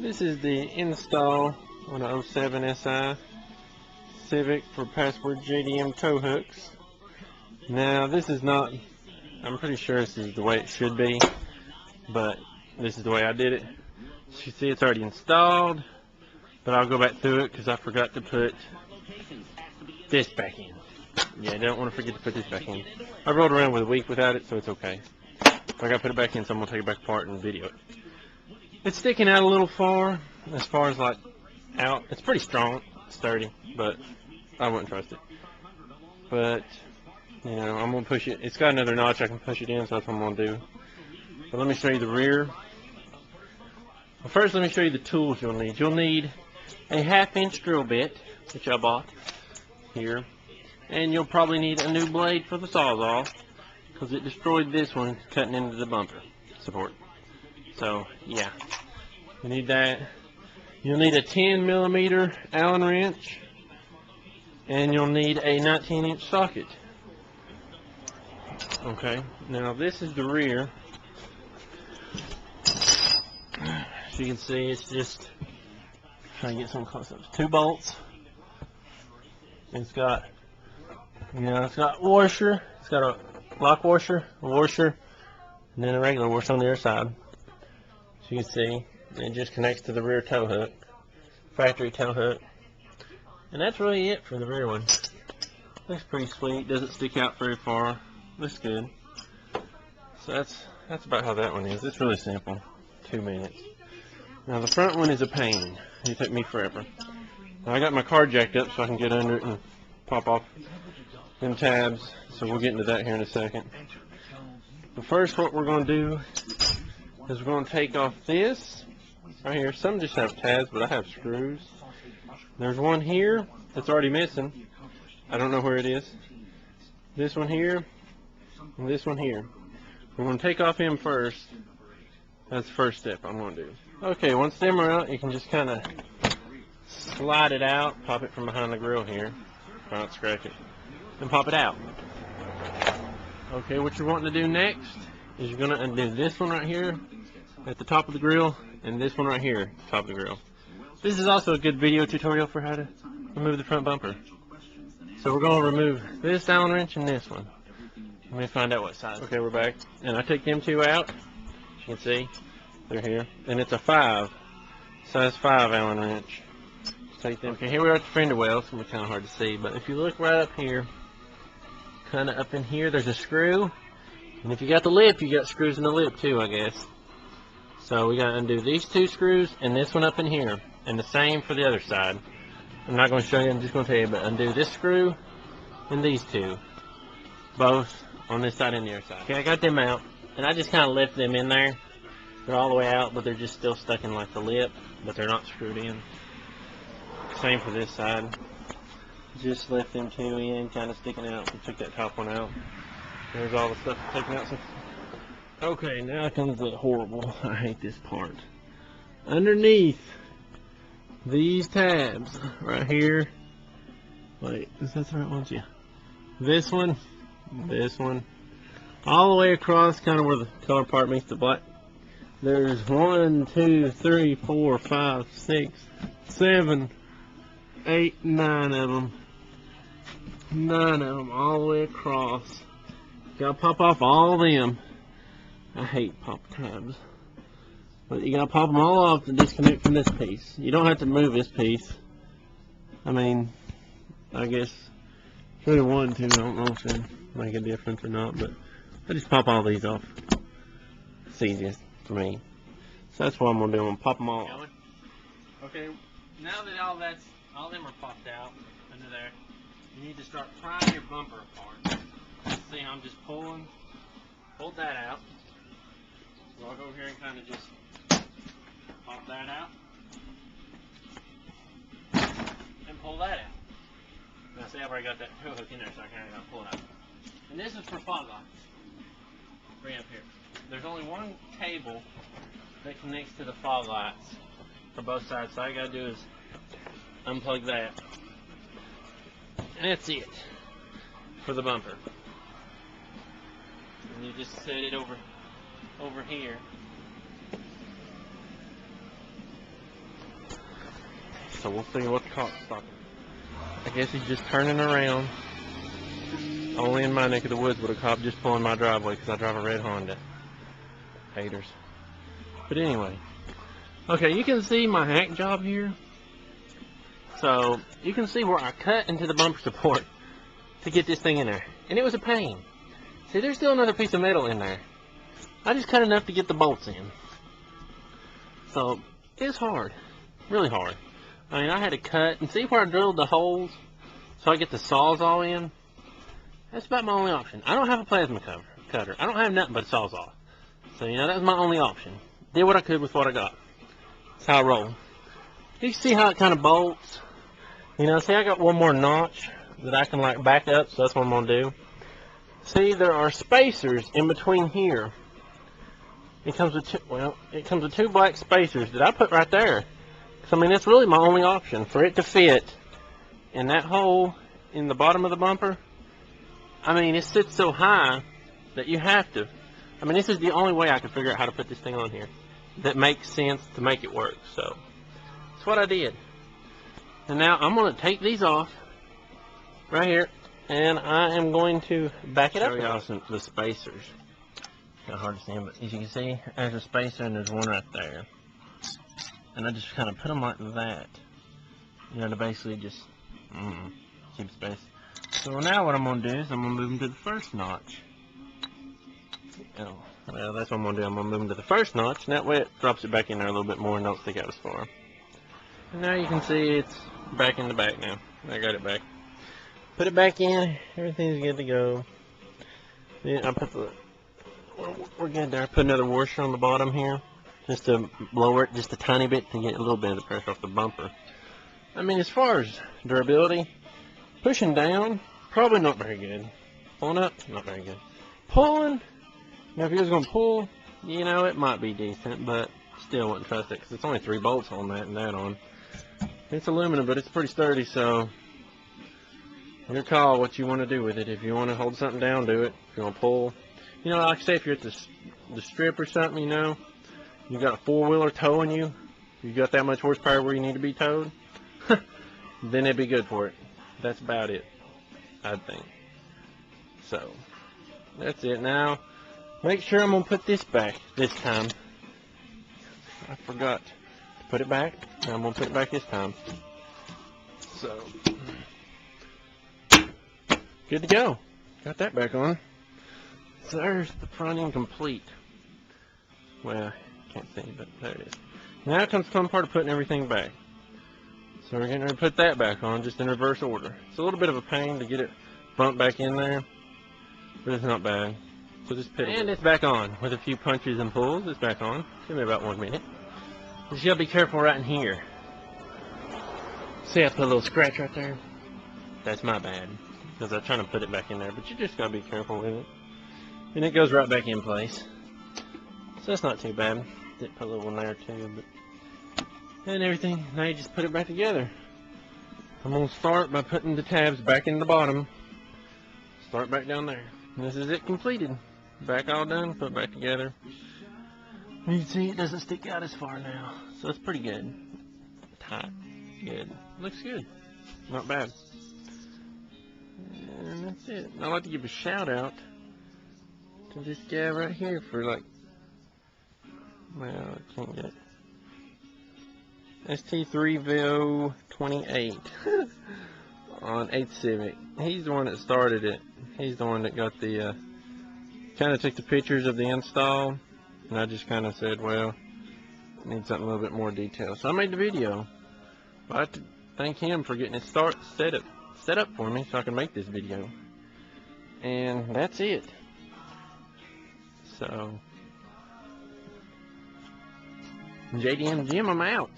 This is the install on a 07 SI Civic for Password JDM tow hooks. Now this is not, I'm pretty sure this is the way it should be, but this is the way I did it. As you see, it's already installed, but I'll go back through it because I forgot to put this back in. Yeah, I don't want to forget to put this back in. I rolled around with a week without it, so it's okay. If I got to put it back in, so I'm going to take it back apart and video it. It's sticking out a little far as like out. It's pretty strong, sturdy, but I wouldn't trust it. But, you know, I'm going to push it. It's got another notch I can push it in, so that's what I'm going to do. But let me show you the rear. Well, first, let me show you the tools you'll need. You'll need a 1/2-inch drill bit, which I bought here. And you'll probably need a new blade for the Sawzall, because it destroyed this one cutting into the bumper support. So, yeah. You need that. You'll need a 10mm Allen wrench. And you'll need a 19-inch socket. Okay, now this is the rear. As you can see, it's just, trying to get some close-ups. 2 bolts. It's got, you know, it's got washer. It's got a lock washer, a washer, and then a regular washer on the other side. As you can see, it just connects to the rear tow hook, factory tow hook. And that's really it for the rear one. Looks pretty sweet. Doesn't stick out very far. Looks good. So that's about how that one is. It's really simple. 2 minutes. Now the front one is a pain. It took me forever. Now I got my car jacked up so I can get under it and pop off them tabs. So we'll get into that here in a second. But first, what we're going to do is we're going to take off this right here. Some just have tabs, but I have screws. There's one here that's already missing. I don't know where it is. This one here and this one here. We're going to take off him first. That's the first step I'm going to do. Okay, once them are out, you can just kind of slide it out, pop it from behind the grill here. Try not to scratch it. And pop it out. Okay, what you're wanting to do next is you're going to undo this one right here at the top of the grill and this one right here at the top of the grill. This is also a good video tutorial for how to remove the front bumper. So we're going to remove this Allen wrench and this one. Let me find out what size. Okay, we're back. And I take them 2 out. As you can see, they're here. And it's a 5. Size 5 Allen wrench. Just take them. Okay, here we are at the fender well. It's going to be kind of hard to see. But if you look right up here, kind of up in here, there's a screw. And if you got the lip, you got screws in the lip too, I guess. So we got to undo these 2 screws and this one up in here. And the same for the other side. I'm not going to show you, I'm just going to tell you, but undo this screw and these 2. Both on this side and the other side. Okay, I got them out. And I just kind of lift them in there. They're all the way out, but they're just still stuck in like the lip, but they're not screwed in. Same for this side. Just lift them 2 in, kind of sticking out. We took that top one out. There's all the stuff taken out. Okay, now comes the horrible. I hate this part. Underneath these tabs right here. Wait, is that the right ones? Yeah. This one, all the way across, kind of where the color part meets the black. There's 1, 2, 3, 4, 5, 6, 7, 8, 9 of them. 9 of them all the way across. Gotta pop off all of them. I hate pop tabs. But you gotta pop them all off to disconnect from this piece. You don't have to move this piece. I mean, I guess if you wanted to, I don't know if it'd make a difference or not, but I just pop all these off. It's easiest for me. So that's what I'm gonna do. I'm gonna pop them all off. Okay, now that all them are popped out under there, you need to start prying your bumper apart. See how I'm just pulled that out. So I'll go over here and kind of just pop that out and pull that out. Now see, I've already got that tow hook in there, so I kind of got to pull it out. And this is for fog lights. Right up here. There's only one cable that connects to the fog lights for both sides. So all you got to do is unplug that. And that's it for the bumper. And you just set it over here. so we'll see what the cop's stopping. I guess he's just turning around. Only in my neck of the woods would a cop just pull in my driveway because I drive a red Honda. Haters. But anyway. Okay, you can see my hack job here. So, you can see where I cut into the bumper support to get this thing in there. And it was a pain. See, there's still another piece of metal in there. I just cut enough to get the bolts in. So, it's hard. Really hard. I mean, I had to cut and see where I drilled the holes so I get the Sawzall in. That's about my only option. I don't have a plasma cutter. I don't have nothing but a Sawzall. So, you know, that was my only option. Did what I could with what I got. That's how I roll. You can see how it kind of bolts. You know, see, I got one more notch that I can, like, back up, so that's what I'm going to do. See, there are spacers in between here. It comes with two black spacers that I put right there. So, I mean, that's really my only option. For it to fit in that hole in the bottom of the bumper, I mean, it sits so high that you have to. I mean, this is the only way I could figure out how to put this thing on here that makes sense to make it work. So, that's what I did. And now I'm going to take these off right here, and I am going to back it up. Show y'all the spacers. Kind of hard to see them, but as you can see, there's a spacer and there's one right there. And I just kind of put them like that, you know, to basically just keep space. So now what I'm going to do is I'm going to move them to the first notch. Oh, well, that's what I'm going to do. I'm going to move them to the first notch, and that way it drops it back in there a little bit more and don't stick out as far. And now you can see it's back in the back now. I got it back. Put it back in. Everything's good to go. Then I put we're good there. I put another washer on the bottom here, just to lower it just a tiny bit to get a little bit of the pressure off the bumper. I mean, as far as durability, pushing down, probably not very good. Pulling up, not very good. Pulling, now if you was going to pull, you know, it might be decent, but still wouldn't trust it because it's only 3 bolts on that and that on. It's aluminum, but it's pretty sturdy, so your call what you want to do with it. If you want to hold something down, do it. If you want to pull, you know, like I say, if you're at the strip or something, you know, you got a 4-wheeler towing you, you got that much horsepower where you need to be towed, then it'd be good for it. That's about it, I think. So, that's it. Now, make sure I'm going to put this back this time. I forgot to put it back. Now I'm going to put it back this time. So, good to go. Got that back on. So there's the front end complete. Well, can't see, but there it is. Now comes the fun part of putting everything back. So we're going to put that back on, just in reverse order. It's a little bit of a pain to get it bumped back in there, but it's not bad. So just put it. And it's back on with a few punches and pulls. It's back on. Give me about 1 minute. Just gotta be careful right in here. See, I put a little scratch right there. That's my bad, because I'm trying to put it back in there. But you just gotta be careful with it, and it goes right back in place. So that's not too bad. Did put a little one there too, but and everything. Now you just put it back together. I'm gonna start by putting the tabs back in the bottom. Start back down there. And this is it completed. Back all done. Put back together. You can see it doesn't stick out as far now, so it's pretty good. Tight, good. Looks good. Not bad. And that's it. I'd like to give a shout out to this guy right here for like, well, I can't get it. ST3VO28 on 8th Civic. He's the one that started it. He's the one that got the, kind of took the pictures of the install, and I just kind of said, well, I need something a little bit more detailed. So I made the video. I'd like to thank him for getting it set up for me so I can make this video. And that's it. So, JDM Jim, I'm out.